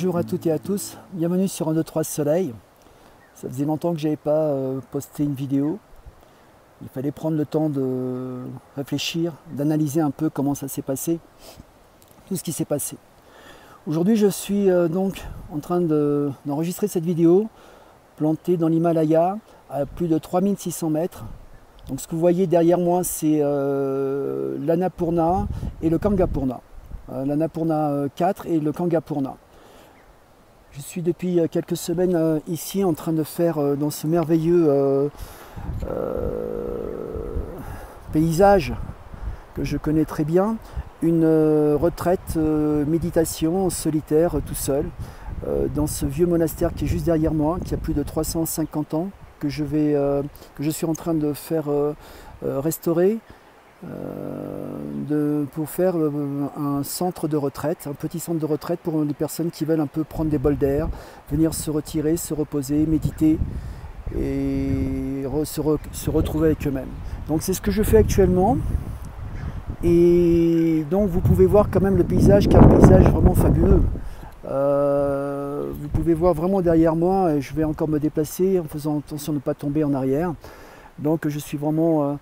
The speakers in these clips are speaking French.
Bonjour à toutes et à tous, bienvenue sur 1, 2, 3 Soleil. Ça faisait longtemps que je n'avais pas posté une vidéo. Il fallait prendre le temps de réfléchir, d'analyser un peu comment ça s'est passé, tout ce qui s'est passé. Aujourd'hui je suis donc en train d'enregistrer cette vidéo, plantée dans l'Himalaya à plus de 3600 mètres. Donc ce que vous voyez derrière moi c'est l'Annapurna et le Kangapurna. L'Annapurna 4 et le Kangapurna. Je suis depuis quelques semaines ici en train de faire dans ce merveilleux paysage que je connais très bien, une retraite méditation solitaire tout seul dans ce vieux monastère qui est juste derrière moi, qui a plus de 350 ans, que je suis en train de faire restaurer pour faire un centre de retraite, un petit centre de retraite pour les personnes qui veulent un peu prendre des bols d'air, venir se retirer, se reposer, méditer et se retrouver avec eux-mêmes. Donc c'est ce que je fais actuellement. Et donc vous pouvez voir quand même le paysage, qui est un paysage vraiment fabuleux. Vous pouvez voir vraiment derrière moi, et je vais encore me déplacer en faisant attention de ne pas tomber en arrière. Donc je suis vraiment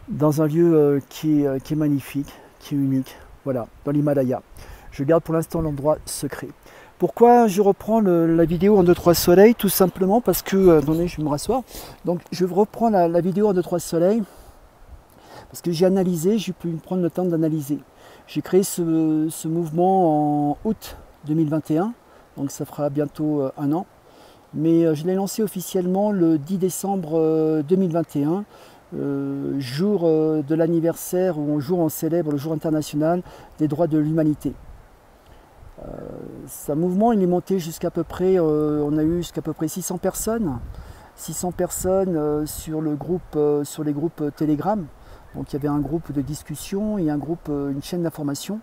dans un lieu qui est magnifique, qui est unique, voilà, dans l'Himalaya. Je garde pour l'instant l'endroit secret. Pourquoi je reprends la vidéo en 2, 3 soleils? Tout simplement parce que, attendez, je vais me rasseoir. Donc je reprends la vidéo en 2, 3 soleils parce que j'ai analysé, j'ai pu prendre le temps d'analyser. J'ai créé ce mouvement en août 2021, donc ça fera bientôt un an. Mais je l'ai lancé officiellement le 10 décembre 2021, jour de l'anniversaire, où on célèbre le jour international des droits de l'humanité. Ce mouvement il est monté jusqu'à peu près, on a eu jusqu'à peu près 600 personnes sur les groupes Telegram. Donc il y avait un groupe de discussion et une chaîne d'information.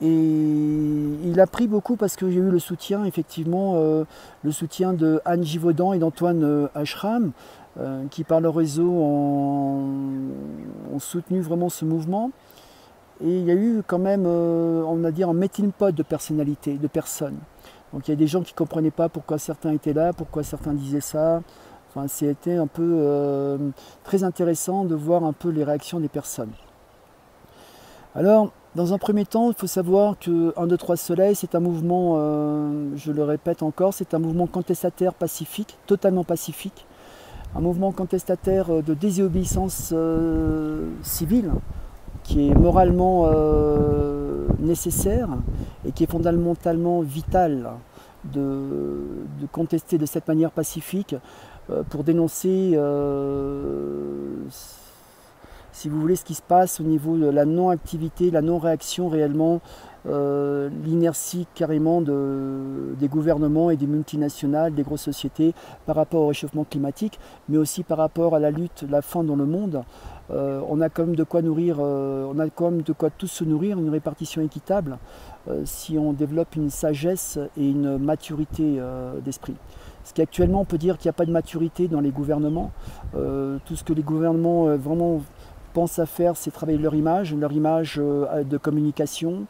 Et il a pris beaucoup parce que j'ai eu le soutien, effectivement, le soutien de Anne Givaudan et d'Antoine Ashram, qui par leur réseau ont soutenu vraiment ce mouvement. Et il y a eu quand même, on va dire, un melting pot de personnalités, de personnes. Donc il y a des gens qui ne comprenaient pas pourquoi certains étaient là, pourquoi certains disaient ça. Enfin, c'était un peu très intéressant de voir un peu les réactions des personnes. Alors, dans un premier temps, il faut savoir que 1, 2, 3 Soleil, c'est un mouvement, je le répète encore, c'est un mouvement contestataire pacifique, totalement pacifique. Un mouvement contestataire de désobéissance civile, qui est moralement nécessaire et qui est fondamentalement vital de contester de cette manière pacifique pour dénoncer, si vous voulez, ce qui se passe au niveau de la non-activité, la non-réaction réellement, l'inertie carrément des gouvernements et des multinationales, des grosses sociétés par rapport au réchauffement climatique, mais aussi par rapport à la lutte, la faim dans le monde. On a quand même de quoi nourrir, on a quand même de quoi tous se nourrir, une répartition équitable, si on développe une sagesse et une maturité d'esprit. Parce qu'actuellement on peut dire qu'il n'y a pas de maturité dans les gouvernements. Tout ce que les gouvernements vraiment pensent à faire, c'est travailler leur image de communication,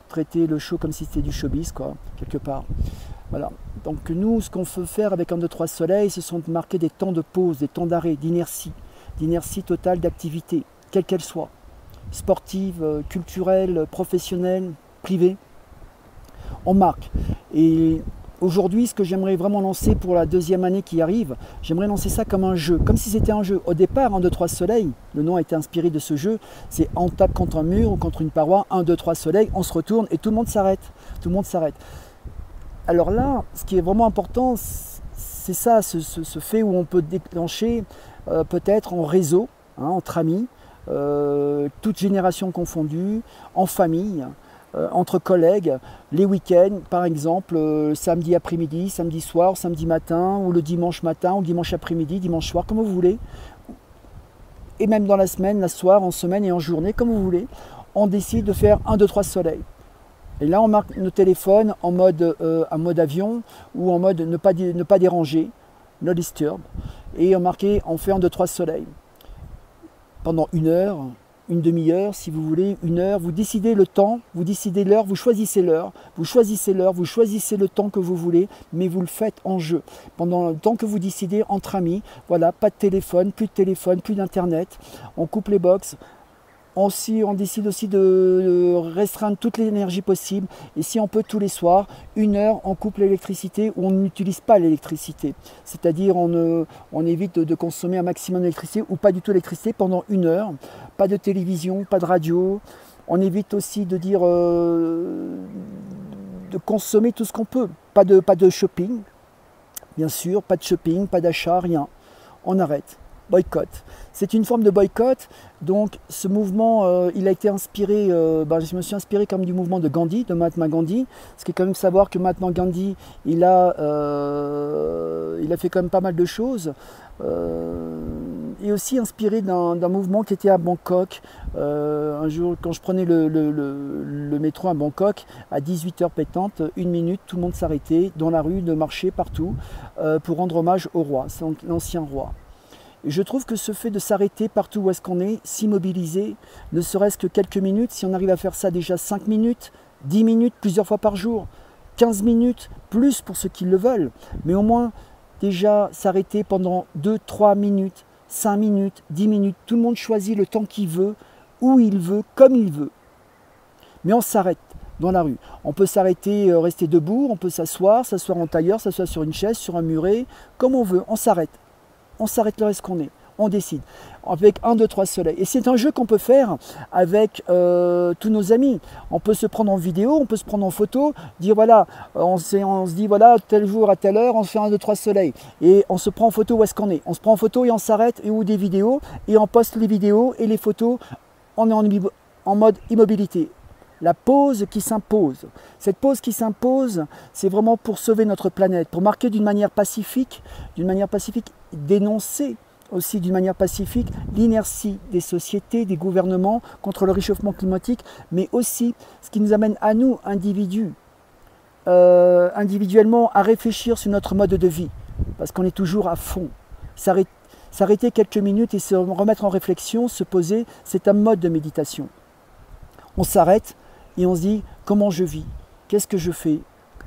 traiter le show comme si c'était du showbiz, quoi, quelque part. Voilà. Donc nous, ce qu'on veut faire avec 1, 2, 3 Soleil, ce sont de marquer des temps de pause, des temps d'arrêt, d'inertie totale d'activité, quelle qu'elle soit, sportive, culturelle, professionnelle, privée. On marque. Et aujourd'hui, ce que j'aimerais vraiment lancer pour la 2e année qui arrive, j'aimerais lancer ça comme un jeu, comme si c'était un jeu. Au départ, 1, 2, 3 Soleil, le nom a été inspiré de ce jeu, c'est on tape contre un mur ou contre une paroi, 1, 2, 3 Soleil, on se retourne et tout le monde s'arrête. Tout le monde s'arrête. Alors là, ce qui est vraiment important, c'est ça, ce fait où on peut déclencher peut-être en réseau, hein, entre amis, toutes générations confondues, en famille, entre collègues, les week-ends, par exemple, samedi après-midi, samedi soir, samedi matin, ou le dimanche matin, ou dimanche après-midi, dimanche soir, comme vous voulez. Et même dans la semaine, la soir, en semaine et en journée, comme vous voulez, on décide de faire 1, 2, 3 Soleil. Et là, on marque nos téléphones en mode avion ou en mode ne pas déranger, no disturb. Et on fait 1, 2, 3 Soleil. Pendant 1 heure, une demi-heure, si vous voulez, une heure, vous décidez le temps, vous décidez l'heure, vous choisissez l'heure, vous choisissez l'heure, vous choisissez le temps que vous voulez, mais vous le faites en jeu. Pendant le temps que vous décidez, entre amis, voilà, pas de téléphone, plus d'internet, on coupe les box. On décide aussi de restreindre toute l'énergie possible, et si on peut tous les soirs, une heure, on coupe l'électricité ou on n'utilise pas l'électricité. C'est-à-dire on évite de consommer un maximum d'électricité ou pas du tout d'électricité pendant une heure. Pas de télévision, pas de radio. On évite aussi de consommer tout ce qu'on peut. Pas de shopping, bien sûr, pas de shopping, pas d'achat, rien. On arrête. Boycott. C'est une forme de boycott. Donc ce mouvement, il a été inspiré, je me suis inspiré comme du mouvement de Gandhi, de Mahatma Gandhi. Ce qui est quand même savoir que maintenant Gandhi, il a fait quand même pas mal de choses. Et aussi inspiré d'un mouvement qui était à Bangkok. Un jour, quand je prenais le métro à Bangkok, à 18h pétante, une minute, tout le monde s'arrêtait dans la rue, de marcher partout, pour rendre hommage au roi, l'ancien roi. Et je trouve que ce fait de s'arrêter partout où est-ce qu'on est, s'immobiliser, ne serait-ce que quelques minutes, si on arrive à faire ça déjà 5 minutes, 10 minutes, plusieurs fois par jour, 15 minutes, plus pour ceux qui le veulent, mais au moins déjà s'arrêter pendant 2-3 minutes, 5 minutes, 10 minutes, tout le monde choisit le temps qu'il veut, où il veut, comme il veut. Mais on s'arrête dans la rue. On peut s'arrêter, rester debout, on peut s'asseoir en tailleur, s'asseoir sur une chaise, sur un muret, comme on veut, on s'arrête. On s'arrête là où est-ce qu'on est, on décide, avec 1, 2, 3 soleils. Et c'est un jeu qu'on peut faire avec tous nos amis. On peut se prendre en vidéo, on peut se prendre en photo, dire voilà, on se dit voilà, tel jour à telle heure, on se fait 1, 2, 3 soleils. Et on se prend en photo où est-ce qu'on est. On se prend en photo et on s'arrête, ou des vidéos, et on poste les vidéos et les photos, on est en mode immobilité. La pause qui s'impose. Cette pause qui s'impose, c'est vraiment pour sauver notre planète, pour marquer d'une manière pacifique, dénoncer aussi d'une manière pacifique l'inertie des sociétés, des gouvernements contre le réchauffement climatique, mais aussi ce qui nous amène à nous, individuellement, à réfléchir sur notre mode de vie, parce qu'on est toujours à fond. S'arrêter quelques minutes et se remettre en réflexion, se poser, c'est un mode de méditation. On s'arrête et on se dit comment je vis, qu'est-ce que je fais,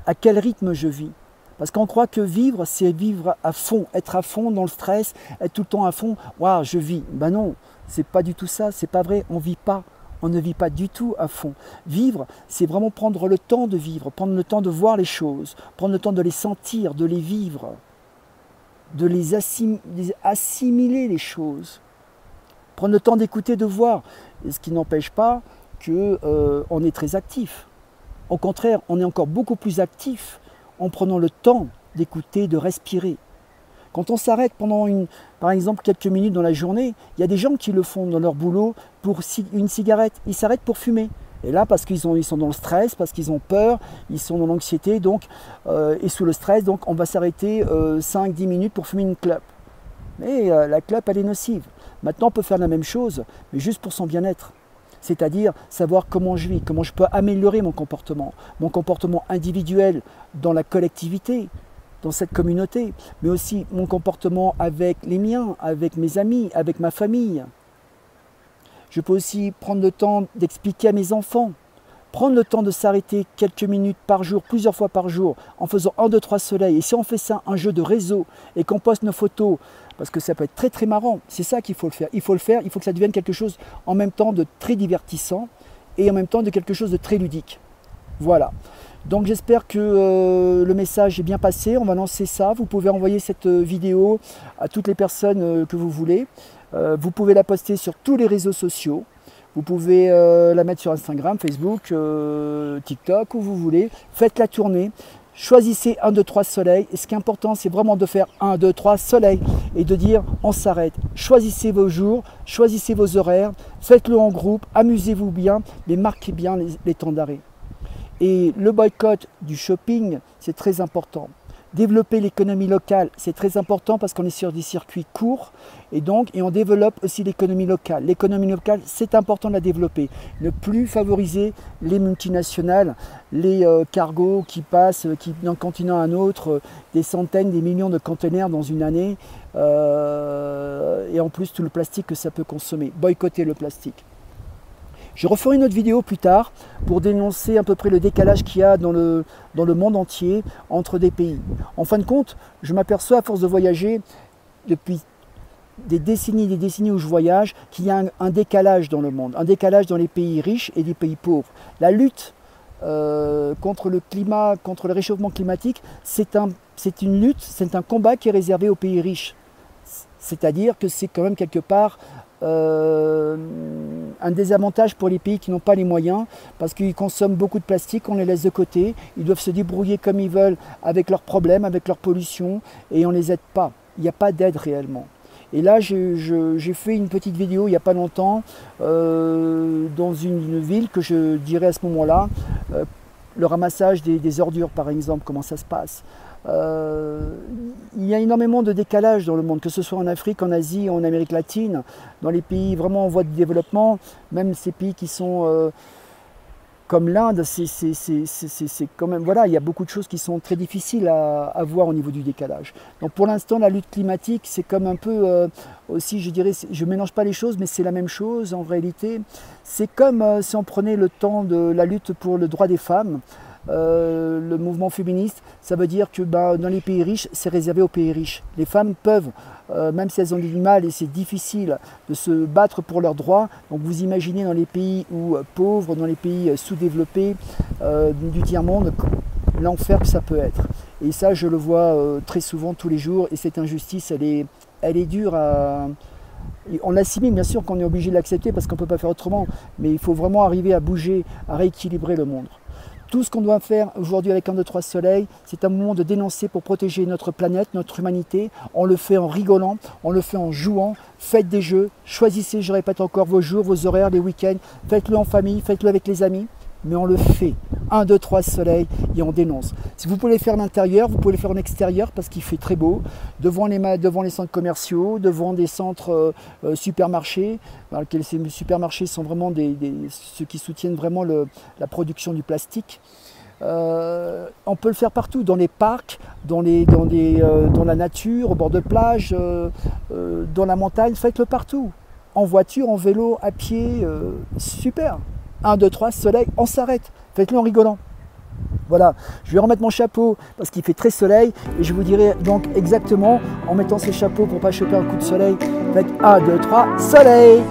à quel rythme je vis. Parce qu'on croit que vivre, c'est vivre à fond, être à fond dans le stress, être tout le temps à fond. Waouh, je vis. Ben non, c'est pas du tout ça, c'est pas vrai, on vit pas. On ne vit pas du tout à fond. Vivre, c'est vraiment prendre le temps de vivre, prendre le temps de voir les choses, prendre le temps de les sentir, de les vivre, de les assimiler les choses. Prendre le temps d'écouter, de voir. Et ce qui n'empêche pas qu'on est très actif. Au contraire, on est encore beaucoup plus actif en prenant le temps d'écouter, de respirer. Quand on s'arrête pendant, par exemple, quelques minutes dans la journée, il y a des gens qui le font dans leur boulot pour une cigarette. Ils s'arrêtent pour fumer. Et là, parce qu'ils sont dans le stress, parce qu'ils ont peur, ils sont dans l'anxiété et sous le stress, donc on va s'arrêter 5-10 minutes pour fumer une clope. Mais la clope, elle est nocive. Maintenant, on peut faire la même chose, mais juste pour son bien-être. C'est-à-dire savoir comment je vis, comment je peux améliorer mon comportement individuel dans la collectivité, dans cette communauté, mais aussi mon comportement avec les miens, avec mes amis, avec ma famille. Je peux aussi prendre le temps d'expliquer à mes enfants, prendre le temps de s'arrêter quelques minutes par jour, plusieurs fois par jour, en faisant 1, 2, 3 soleils. Et si on fait ça, un jeu de réseau, et qu'on poste nos photos, parce que ça peut être très très marrant, c'est ça qu'il faut le faire. Il faut que ça devienne quelque chose en même temps de très divertissant, et en même temps de quelque chose de très ludique. Voilà. Donc j'espère que le message est bien passé. On va lancer ça. Vous pouvez envoyer cette vidéo à toutes les personnes que vous voulez. Vous pouvez la poster sur tous les réseaux sociaux. Vous pouvez la mettre sur Instagram, Facebook, TikTok, où vous voulez. Faites-la tourner. Choisissez 1, 2, 3 soleils. Et ce qui est important, c'est vraiment de faire 1, 2, 3 soleils et de dire on s'arrête. Choisissez vos jours, choisissez vos horaires, faites-le en groupe, amusez-vous bien, mais marquez bien les temps d'arrêt. Et le boycott du shopping, c'est très important. Développer l'économie locale, c'est très important parce qu'on est sur des circuits courts et on développe aussi l'économie locale. L'économie locale, c'est important de la développer. Ne plus favoriser les multinationales, les cargos qui passent d'un continent à un autre, des centaines, des millions de conteneurs dans une année et en plus tout le plastique que ça peut consommer. Boycotter le plastique. Je referai une autre vidéo plus tard pour dénoncer à peu près le décalage qu'il y a dans le monde entier entre des pays. En fin de compte, je m'aperçois à force de voyager depuis des décennies où je voyage, qu'il y a un décalage dans le monde, un décalage dans les pays riches et les pays pauvres. La lutte contre le climat, contre le réchauffement climatique, c'est une lutte, c'est un combat qui est réservé aux pays riches. C'est-à-dire que c'est quand même quelque part un désavantage pour les pays qui n'ont pas les moyens, parce qu'ils consomment beaucoup de plastique, on les laisse de côté, ils doivent se débrouiller comme ils veulent avec leurs problèmes, avec leur pollution, et on ne les aide pas. Il n'y a pas d'aide réellement. Et là, j'ai fait une petite vidéo il n'y a pas longtemps dans une ville que je dirais à ce moment-là, le ramassage des ordures par exemple, comment ça se passe. Il y a énormément de décalage dans le monde, que ce soit en Afrique, en Asie, en Amérique latine, dans les pays vraiment en voie de développement, même ces pays qui sont comme l'Inde, c'est quand même, voilà, il y a beaucoup de choses qui sont très difficiles à voir au niveau du décalage. Donc pour l'instant, la lutte climatique, c'est comme un peu aussi, je dirais, je ne mélange pas les choses, mais c'est la même chose en réalité. C'est comme si on prenait le temps de la lutte pour le droit des femmes. Le mouvement féministe, ça veut dire que dans les pays riches, c'est réservé aux pays riches. Les femmes peuvent, même si elles ont du mal et c'est difficile de se battre pour leurs droits, donc vous imaginez dans les pays pauvres, dans les pays sous-développés du tiers-monde, l'enfer que ça peut être. Et ça, je le vois très souvent tous les jours, et cette injustice, elle est dure à... On l'assimile, bien sûr qu'on est obligé de l'accepter parce qu'on ne peut pas faire autrement, mais il faut vraiment arriver à bouger, à rééquilibrer le monde. Tout ce qu'on doit faire aujourd'hui avec 1, 2, 3 Soleil, c'est un moment de dénoncer pour protéger notre planète, notre humanité. On le fait en rigolant, on le fait en jouant. Faites des jeux, choisissez, je répète encore, vos jours, vos horaires, les week-ends. Faites-le en famille, faites-le avec les amis. Mais on le fait. 1, 2, 3 Soleil et on dénonce. Si vous pouvez le faire en intérieur, vous pouvez le faire en extérieur parce qu'il fait très beau. Devant les centres commerciaux, devant des centres supermarchés, dans lesquels ces supermarchés sont vraiment ceux qui soutiennent vraiment la production du plastique. On peut le faire partout, dans les parcs, dans la nature, au bord de plage, dans la montagne, faites-le partout. En voiture, en vélo, à pied, super. 1, 2, 3, Soleil, on s'arrête. Faites-le en rigolant. Voilà, je vais remettre mon chapeau parce qu'il fait très soleil et je vous dirai donc exactement en mettant ce chapeau pour ne pas choper un coup de soleil. Faites 1, 2, 3, Soleil!